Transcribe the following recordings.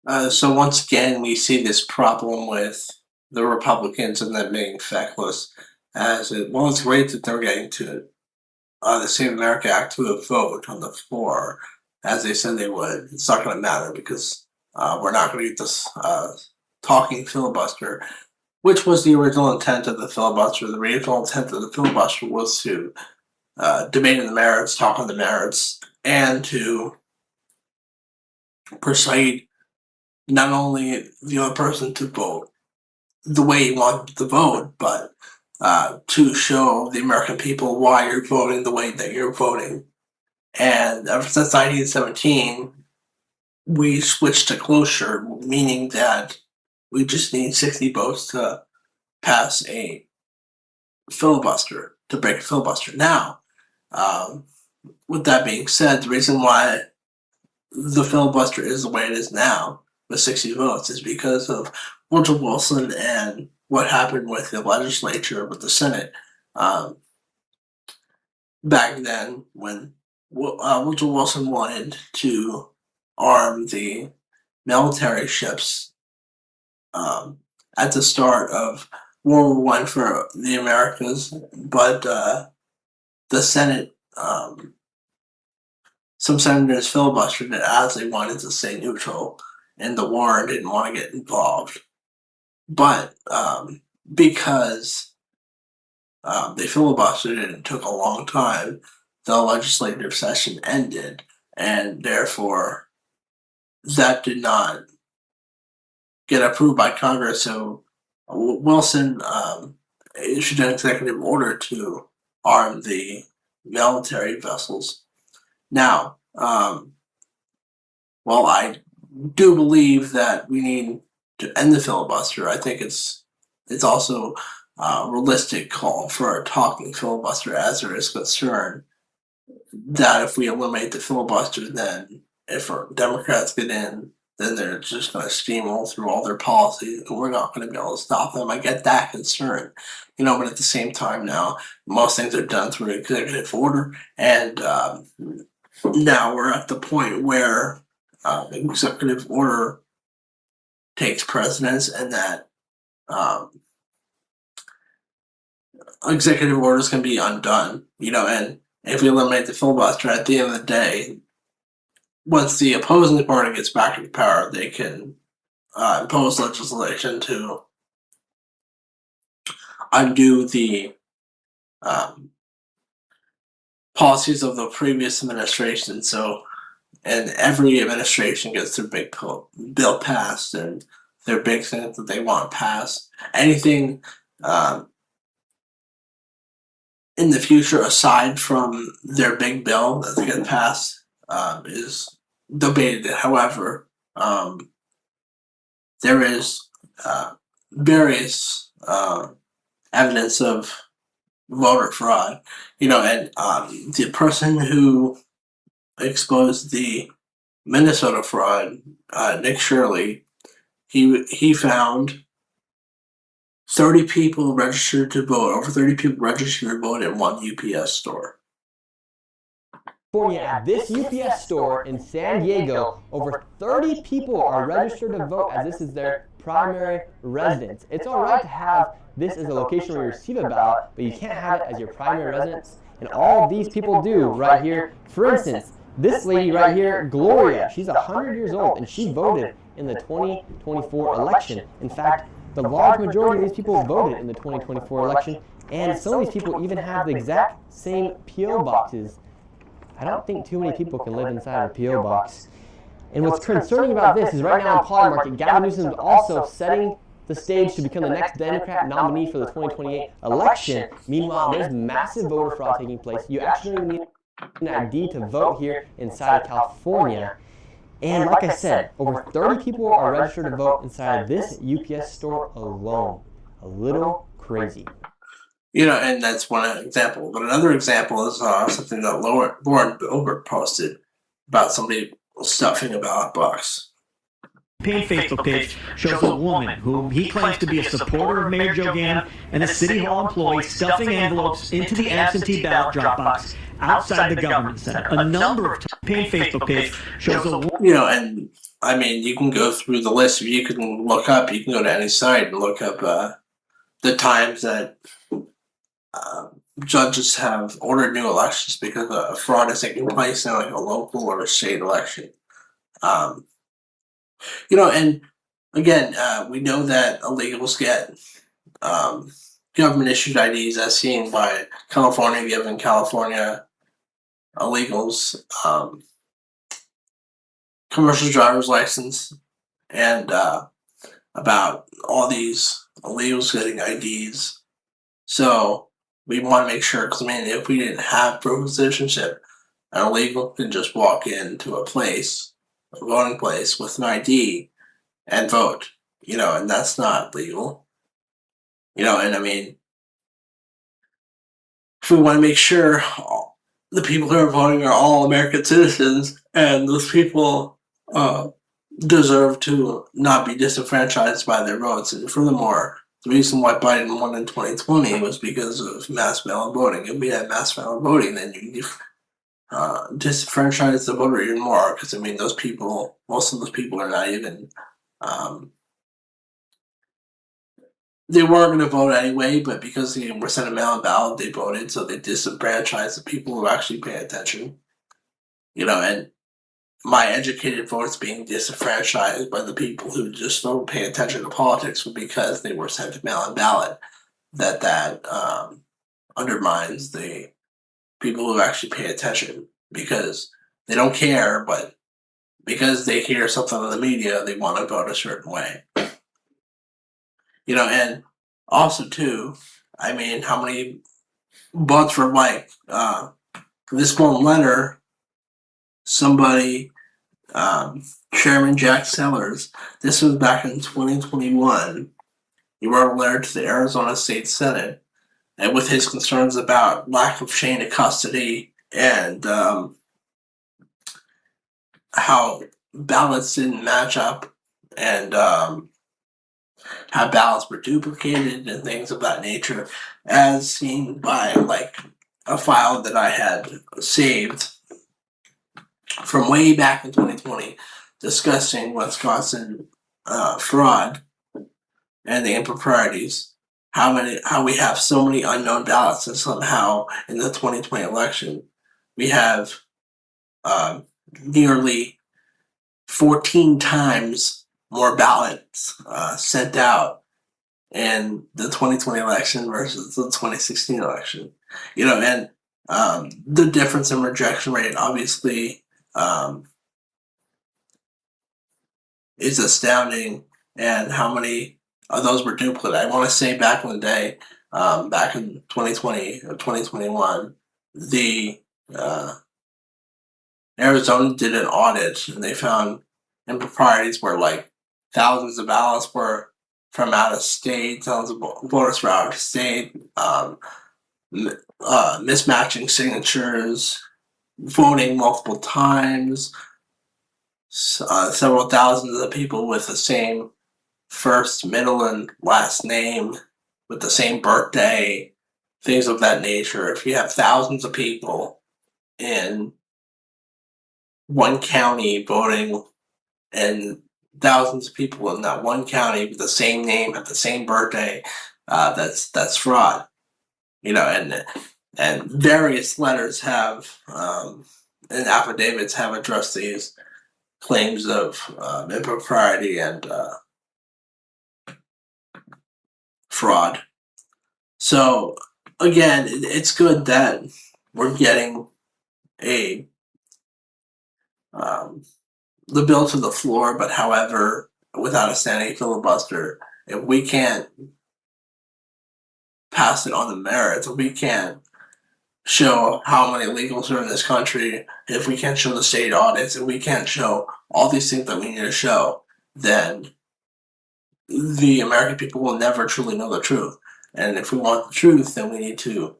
So once again, we see this problem with the Republicans and them being feckless. It's great that they're getting to the Save America Act to a vote on the floor, as they said they would. It's not going to matter because we're not going to get this talking filibuster, which was the original intent of the filibuster. The original intent of the filibuster was to debate on the merits, talk on the merits, and to persuade not only the other person to vote the way you want to vote, but to show the American people why you're voting the way that you're voting. And ever since 1917, we switched to cloture, meaning that we just need 60 votes to pass a filibuster, to break a filibuster. Now, with that being said, the reason why the filibuster is the way it is now, with 60 votes, is because of Woodrow Wilson and what happened with the legislature, with the Senate, back then when Woodrow Wilson wanted to arm the military ships at the start of World War I for the Americas, but the Senate, some senators filibustered it as they wanted to stay neutral in the war and didn't want to get involved. But because they filibustered it and took a long time, the legislative session ended, and therefore that did not get approved by Congress. So Wilson issued an executive order to arm the military vessels. Now, while I do believe that we need to end the filibuster, I think it's also a realistic call for a talking filibuster, as there is concern that if we eliminate the filibuster, then if our Democrats get in, then they're just going to steamroll through all their policies, and we're not going to be able to stop them. I get that concern, but at the same time now, most things are done through executive order, and now we're at the point where executive order takes precedence, and that executive orders can be undone, and if we eliminate the filibuster, at the end of the day, once the opposing party gets back into power, they can impose legislation to undo the policies of the previous administration. So, and every administration gets their big bill passed and their big thing that they want passed. Anything in the future aside from their big bill that they get passed is debated. However, there is various evidence of voter fraud, and the person who exposed the Minnesota fraud, Nick Shirley, he found 30 people registered to vote, over 30 people registered to vote in one UPS store. At this UPS store in San Diego, over 30 people are registered to vote as this is their primary residence. It's all right to have this as a location where you receive a ballot, but you can't have it as your primary residence. And all of these people do right here. For instance, this lady right here, Gloria, she's 100 years old and she voted in the 2024 election. In fact, the large majority of these people voted in the 2024 election, and some of these people even have the exact same P.O. boxes. I don't think too many people can live inside a P.O. box. And what's concerning about this is right now in Polymarket, Gavin Newsom is also setting the stage to become the next Democrat nominee for the 2028 election. Meanwhile, there's massive voter fraud taking place. You actually need an ID to vote here inside of California. And like I said, over 30 people are registered to vote inside this UPS store alone. A little crazy. And that's one example. But another example is something that Lauren Boebert posted about somebody stuffing a ballot box. Campaign Facebook page shows a woman whom he claims to be a supporter of Mayor Joe Gann and a City Hall employee stuffing envelopes into the absentee ballot drop box outside the government center. A number of campaign Facebook page shows a woman. And I mean, you can go through the list. You can go to any site and look up the times that judges have ordered new elections because fraud is taking place in like a local or a state election. Um, and again, we know that illegals get government issued IDs, as seen by California giving California illegals commercial driver's license, and about all these illegals getting IDs. So we want to make sure, because I mean, if we didn't have proof of citizenship, an illegal can just walk into a voting place with an ID and vote, and that's not legal. And I mean, if we want to make sure the people who are voting are all American citizens, and those people deserve to not be disenfranchised by their votes. And furthermore, the reason why Biden won in 2020 was because of mass mail-in voting. If we had mass mail-in voting, then you disenfranchise the voter even more, because I mean, most of those people are not even they weren't going to vote anyway, but because they were sent a mail-in ballot, they voted, so they disenfranchised the people who actually pay attention. And my educated votes being disenfranchised by the people who just don't pay attention to politics because they were sent a mail-in ballot. That undermines the people who actually pay attention, because they don't care, but because they hear something on the media, they want to vote a certain way. And also too, I mean, how many votes were like this one letter, somebody, Chairman Jack Sellers, this was back in 2021. He wrote a letter to the Arizona State Senate, and with his concerns about lack of chain of custody and how ballots didn't match up, and how ballots were duplicated and things of that nature, as seen by like a file that I had saved from way back in 2020 discussing Wisconsin fraud and the improprieties. How we have so many unknown ballots, and somehow in the 2020 election we have nearly 14 times more ballots sent out in the 2020 election versus the 2016 election. And the difference in rejection rate obviously is astounding, and how many of those were duplicate. I want to say back in the day, back in 2020 or 2021, the Arizona did an audit, and they found improprieties where like thousands of ballots were from out of state, thousands of voters from out of state, mismatching signatures, voting multiple times, several thousands of people with the same first, middle, and last name, with the same birthday, things of that nature. If you have thousands of people in one county voting, and thousands of people in that one county with the same name, have the same birthday, that's fraud. And various letters have and affidavits have addressed these claims of impropriety and fraud. So again, it's good that we're getting a the bill to the floor, but however, without a standing filibuster, if we can't pass it on the merits, if we can't show how many illegals are in this country, if we can't show the state audits, if we can't show all these things that we need to show, then the American people will never truly know the truth. And if we want the truth, then we need to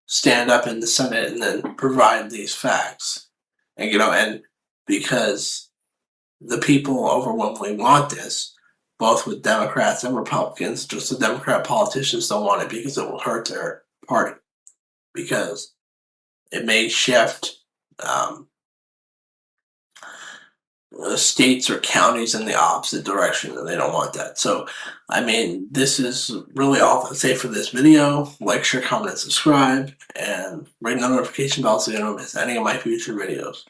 stand up in the Senate and then provide these facts. And because the people overwhelmingly want this, both with Democrats and Republicans, just the Democrat politicians don't want it because it will hurt their party. Because it may shift states or counties in the opposite direction, and they don't want that. So, I mean, this is really all I'll say for this video. Like, share, comment, and subscribe, and ring the notification bell so you don't miss any of my future videos.